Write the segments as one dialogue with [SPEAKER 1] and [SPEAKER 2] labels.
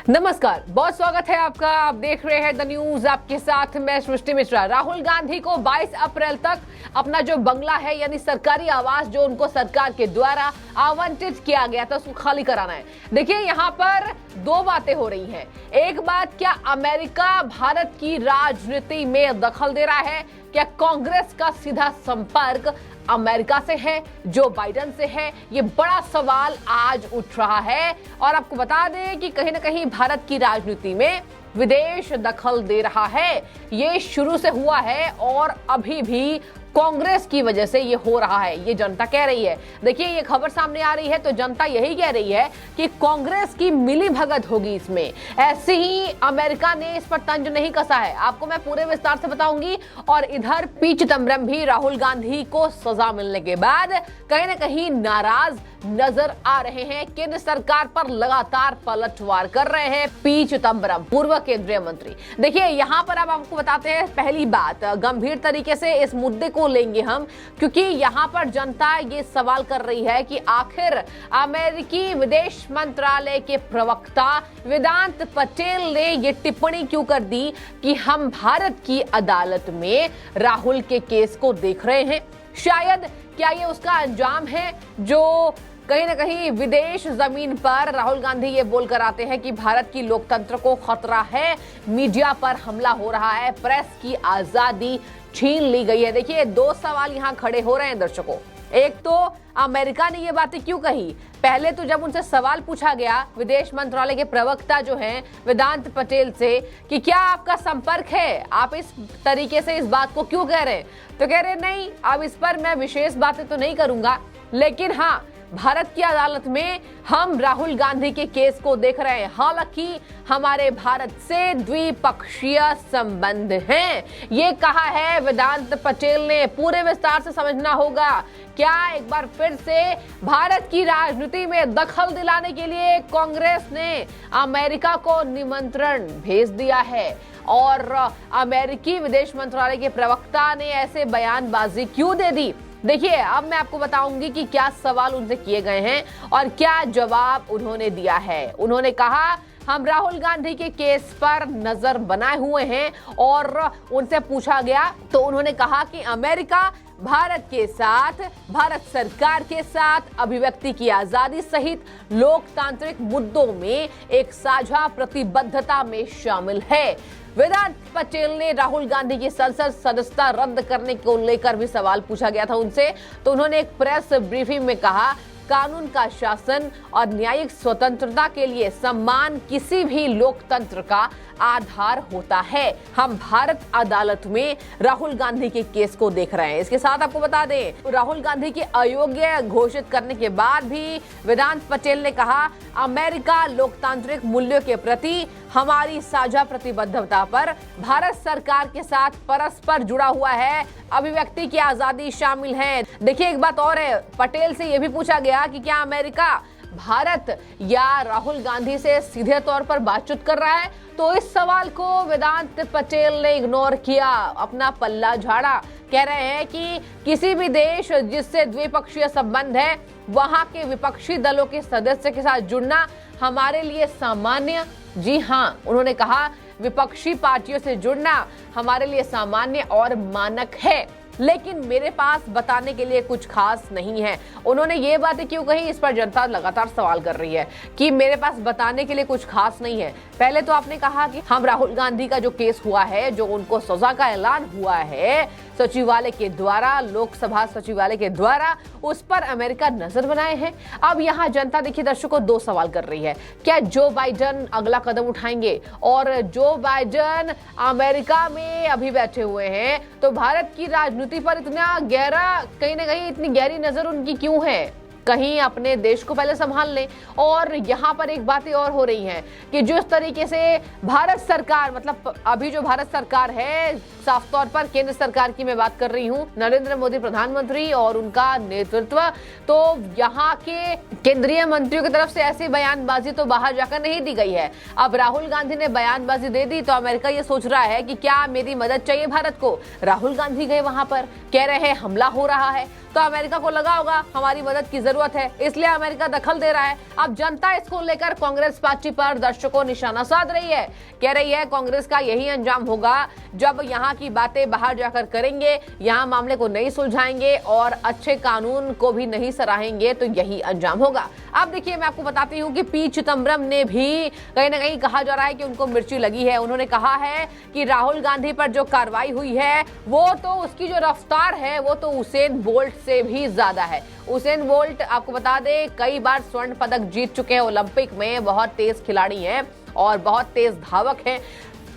[SPEAKER 1] नमस्कार, बहुत स्वागत है आपका। आप देख रहे हैं द न्यूज, आपके साथ मैं सृष्टि मिश्रा। राहुल गांधी को 22 अप्रैल तक अपना जो बंगला है यानी सरकारी आवास जो उनको सरकार के द्वारा आवंटित किया गया था उसको खाली कराना है। देखिए, यहाँ पर दो बातें हो रही हैं। एक बात, क्या अमेरिका भारत की राजनीति में दखल दे रहा है? क्या कांग्रेस का सीधा संपर्क अमेरिका से है, जो बाइडेन से है? ये बड़ा सवाल आज उठ रहा है। और आपको बता दें कि कहीं ना कहीं भारत की राजनीति में विदेश दखल दे रहा है। ये शुरू से हुआ है और अभी भी कांग्रेस की वजह से ये हो रहा है, ये जनता कह रही है। देखिए, ये खबर सामने आ रही है तो जनता यही कह रही है कि कांग्रेस की मिली भगत होगी इसमें। ऐसे ही अमेरिका ने इस पर तंज नहीं कसा है, आपको मैं पूरे विस्तार से बताऊंगी। और इधर पी चिदम्बरम भी राहुल गांधी को सजा मिलने के बाद कहीं ना कहीं नाराज नजर आ रहे हैं। केंद्र सरकार पर लगातार पलटवार कर रहे हैं पी चिदम्बरम, पूर्व केंद्रीय मंत्री। देखिए, यहाँ पर अब आपको बताते हैं पहली बात, गंभीर तरीके से इस मुद्दे को लेंगे हम, क्योंकि यहाँ पर जनता ये सवाल कर रही है कि आखिर अमेरिकी विदेश मंत्रालय के प्रवक्ता वेदांत पटेल ने ये टिप्पणी क्यों कर दी कि हम भारत की अदालत में राहुल के केस को देख रहे हैं। शायद क्या ये उसका अंजाम है जो कहीं ना कहीं विदेश जमीन पर राहुल गांधी ये बोलकर आते हैं कि भारत की लोकतंत्र को खतरा है, मीडिया पर हमला हो रहा है, प्रेस की आजादी छीन ली गई है। देखिए, दो सवाल यहाँ खड़े हो रहे हैं दर्शकों। एक तो अमेरिका ने ये बातें क्यों कही? पहले तो जब उनसे सवाल पूछा गया विदेश मंत्रालय के प्रवक्ता जो हैं वेदांत पटेल से कि क्या आपका संपर्क है, आप इस तरीके से इस बात को क्यों कह रहे हैं, तो कह रहे नहीं, अब इस पर मैं विशेष बातें तो नहीं करूंगा, लेकिन हाँ, भारत की अदालत में हम राहुल गांधी के केस को देख रहे हैं। हालांकि हमारे भारत से द्विपक्षीय संबंध हैं, ये कहा है वेदांत पटेल ने। पूरे विस्तार से समझना होगा। क्या एक बार फिर से भारत की राजनीति में दखल दिलाने के लिए कांग्रेस ने अमेरिका को निमंत्रण भेज दिया है? और अमेरिकी विदेश मंत्रालय के प्रवक्ता ने ऐसे बयानबाजी क्यों दे दी? देखिए, अब मैं आपको बताऊंगी कि क्या सवाल उनसे किए गए हैं और क्या जवाब उन्होंने दिया है। उन्होंने कहा, हम राहुल गांधी के केस पर नजर बनाए हुए हैं। और उनसे पूछा गया तो उन्होंने कहा कि अमेरिका भारत के साथ, भारत सरकार के साथ अभिव्यक्ति की आजादी सहित लोकतांत्रिक मुद्दों में एक साझा प्रतिबद्धता में शामिल है। वेदांत पटेल ने राहुल गांधी की संसद सदस्यता रद्द करने को लेकर भी सवाल पूछा गया था उनसे, तो उन्होंने एक प्रेस ब्रीफिंग में कहा, कानून का शासन और न्यायिक स्वतंत्रता के लिए सम्मान किसी भी लोकतंत्र का आधार होता है। हम भारत अदालत में राहुल गांधी के केस को देख रहे हैं। इसके साथ आपको बता दें, राहुल गांधी के अयोग्य घोषित करने के बाद भी वेदांत पटेल ने कहा, अमेरिका लोकतांत्रिक मूल्यों के प्रति हमारी साझा प्रतिबद्धता पर भारत सरकार के साथ परस्पर जुड़ा हुआ है, अभिव्यक्ति की आजादी शामिल है। देखिए, एक बात और है, पटेल से यह भी पूछा गया कि क्या अमेरिका भारत या राहुल गांधी से सीधे तौर पर बातचीत कर रहा है, तो इस सवाल को वेदांत पटेल ने इग्नोर किया, अपना पल्ला झाड़ा। कह रहे हैं कि किसी भी देश जिससे द्विपक्षीय संबंध है वहां के विपक्षी दलों के सदस्य के साथ जुड़ना हमारे लिए सामान्य, जी हाँ, उन्होंने कहा विपक्षी पार्टियों से जुड़ना हमारे लिए सामान्य और मानक है, लेकिन मेरे पास बताने के लिए कुछ खास नहीं है। उन्होंने ये बातें क्यों कही, इस पर जनता लगातार सवाल कर रही है कि मेरे पास बताने के लिए कुछ खास नहीं है। पहले तो आपने कहा कि हम राहुल गांधी का जो केस हुआ है, जो उनको सजा का ऐलान हुआ है सचिवालय के द्वारा, लोकसभा सचिवालय के द्वारा, उस पर अमेरिका नजर बनाए हैं। अब यहाँ जनता, देखिए दर्शकों, दो सवाल कर रही है, क्या जो बाइडेन अगला कदम उठाएंगे? और जो बाइडेन अमेरिका में अभी बैठे हुए हैं, तो भारत की राजनीति पर इतना गहरा, कहीं ना कहीं इतनी गहरी नजर उनकी क्यों है? कहीं अपने देश को पहले संभाल लें। और यहाँ पर एक बातें और हो रही हैं कि जिस तरीके से भारत सरकार, मतलब अभी जो भारत सरकार है, साफ तौर पर केंद्र सरकार की मैं बात कर रही हूँ, नरेंद्र मोदी प्रधानमंत्री और उनका नेतृत्व, तो यहाँ के केंद्रीय मंत्रियों की तरफ से ऐसी बयानबाजी तो बाहर जाकर नहीं दी गई है। अब राहुल गांधी ने बयानबाजी दे दी तो अमेरिका ये सोच रहा है कि क्या मेरी मदद चाहिए भारत को? राहुल गांधी गए वहां पर, कह रहे हैं हमला हो रहा है, तो अमेरिका को लगा होगा हमारी मदद की जरूरत है, इसलिए अमेरिका दखल दे रहा है। अब जनता इसको लेकर कांग्रेस पार्टी पर दर्शकों निशाना साध रही है, कह रही है कांग्रेस का यही अंजाम होगा जब यहाँ की बातें बाहर जाकर करेंगे, यहाँ मामले को नहीं सुलझाएंगे और अच्छे कानून को भी नहीं सराहेंगे तो यही अंजाम होगा। अब देखिए मैं आपको बताती हूँ कि पी चिदम्बरम ने भी कहीं ना कहीं कहा जा रहा है कि उनको मिर्ची लगी है। उन्होंने कहा है कि राहुल गांधी पर जो कार्रवाई हुई है वो तो उसकी जो रफ्तार है वो तो उसेन बोल्ट से भी ज्यादा है। उसेन बोल्ट आपको बता दें कई बार स्वर्ण पदक जीत चुके हैं ओलंपिक में, बहुत तेज खिलाड़ी हैं और बहुत तेज धावक हैं।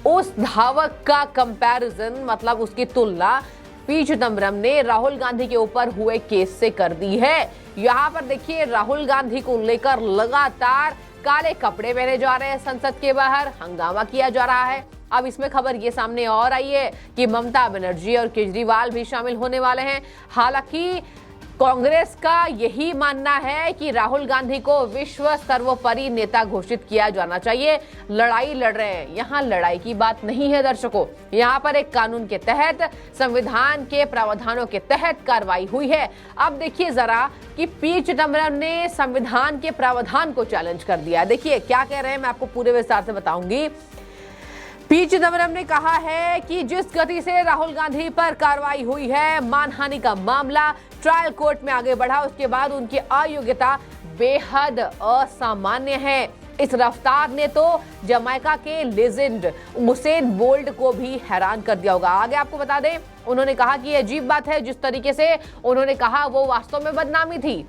[SPEAKER 1] उस धावक का कंपैरिजन मतलब उसकी तुलना पी चिदम्बरम ने राहुल गांधी के ऊपर हुए केस से कर दी है। यहाँ पर देखिए राहुल गांधी को लेकर लगातार काले कपड़े पहने जा रहे हैं, संसद के बाहर हंगामा किया जा रहा है। अब इसमें खबर ये सामने और आई है कि ममता बनर्जी और केजरीवाल भी शामिल होने वाले हैं। हालांकि कांग्रेस का यही मानना है कि राहुल गांधी को विश्व सर्वोपरि नेता घोषित किया जाना चाहिए। लड़ाई लड़ रहे हैं, यहाँ लड़ाई की बात नहीं है दर्शकों, यहाँ पर एक कानून के तहत संविधान के प्रावधानों के तहत कार्रवाई हुई है। अब देखिए जरा कि पी चिदम्बरम ने संविधान के प्रावधान को चैलेंज कर दिया। देखिए क्या कह रहे हैं, मैं आपको पूरे विस्तार से बताऊंगी। पी चिदम्बरम ने कहा है कि जिस गति से राहुल गांधी पर कार्रवाई हुई है, मानहानि का मामला ट्रायल कोर्ट में आगे बढ़ा, उसके बाद उनकी अयोग्यता बेहद असामान्य है। इस रफ्तार ने तो जमैका के लेजेंड उसेन बोल्ट को भी हैरान कर दिया होगा। आगे आपको बता दें उन्होंने कहा कि अजीब बात है जिस तरीके से उन्होंने कहा वो वास्तव में बदनामी थी।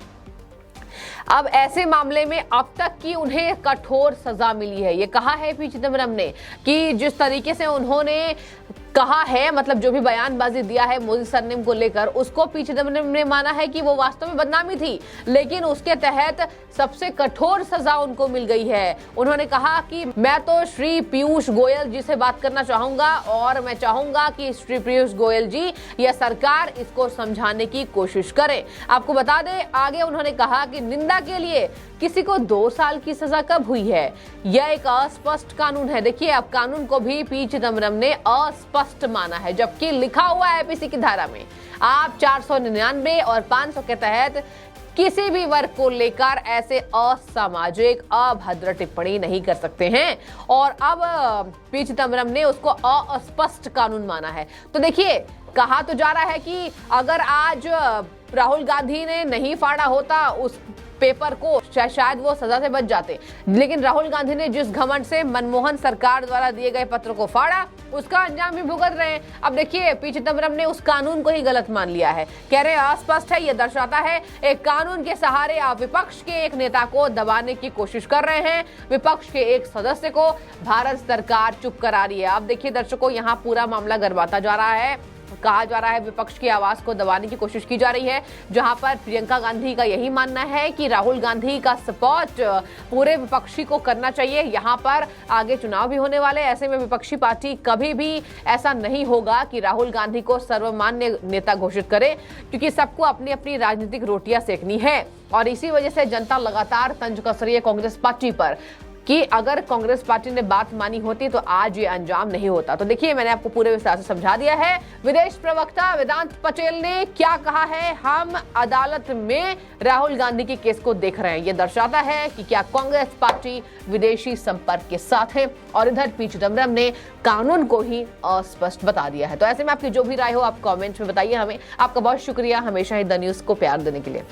[SPEAKER 1] अब ऐसे मामले में अब तक की उन्हें कठोर सजा मिली है। ये कहा है पी चिदम्बरम ने कि जिस तरीके से उन्होंने कहा है, मतलब जो भी बयानबाजी दिया है मोदी सरनेम को लेकर, उसको पी चिदम्बरम ने माना है कि वो वास्तव में बदनामी थी, लेकिन उसके तहत सबसे कठोर सजा उनको मिल गई है। उन्होंने कहा कि मैं तो श्री पीयूष गोयल जी से बात करना चाहूंगा और मैं चाहूंगा कि श्री पीयूष गोयल जी या सरकार इसको समझाने की कोशिश करे। आपको बता दें आगे उन्होंने कहा कि निंदा के लिए किसी को 2 साल की सजा कब हुई है, यह एक अस्पष्ट कानून है। देखिए अब कानून को भी पी चिदम्बरम ने अस्पष्ट माना है, जबकि लिखा हुआ है आईपीसी की धारा में आप 499 और 500 के तहत किसी भी वर्ग को लेकर ऐसे असामाजिक अभद्र टिप्पणी नहीं कर सकते हैं। और अब पी चिदम्बरम ने उसको अस्पष्ट कानून माना है। तो देखिए कहा तो जा रहा है कि अगर आज राहुल गांधी ने नहीं फाड़ा होता उस पेपर को शायद वो सजा से बच जाते, लेकिन राहुल गांधी ने जिस घमंड से मनमोहन सरकार द्वारा दिए गए पत्र को फाड़ा उसका अंजाम भी भुगत रहे हैं। अब देखिए पी चिदम्बरम ने उस कानून को ही गलत मान लिया है, कह रहे हैं अस्पष्ट है। यह दर्शाता है एक कानून के सहारे आप विपक्ष के एक नेता को दबाने की कोशिश कर रहे हैं, विपक्ष के एक सदस्य को भारत सरकार चुप करा रही है। अब देखिए दर्शकों यहाँ पूरा मामला गरमाता जा रहा है। कहा जा रहा है विपक्ष की आवाज को दबाने की कोशिश की जा रही है, जहां पर प्रियंका गांधी का यही मानना है कि राहुल गांधी का सपोर्ट पूरे विपक्षी को करना चाहिए। यहां पर आगे चुनाव भी होने वाले, ऐसे में विपक्षी पार्टी कभी भी ऐसा नहीं होगा कि राहुल गांधी को सर्वमान्य नेता घोषित करे, क्योंकि सबको अपनी अपनी राजनीतिक रोटियां सेकनी है। और इसी वजह से जनता लगातार तंज कस रही है कांग्रेस पार्टी पर कि अगर कांग्रेस पार्टी ने बात मानी होती तो आज ये अंजाम नहीं होता। तो देखिए मैंने आपको पूरे विस्तार से समझा दिया है। विदेश प्रवक्ता वेदांत पटेल ने क्या कहा है, हम अदालत में राहुल गांधी के केस को देख रहे हैं। ये दर्शाता है कि क्या कांग्रेस पार्टी विदेशी संपर्क के साथ है, और इधर पी चिदम्बरम ने कानून को ही अस्पष्ट बता दिया है। तो ऐसे में आपकी जो भी राय हो आप कमेंट में बताइए हमें। आपका बहुत शुक्रिया हमेशा ही द न्यूज को प्यार देने के लिए।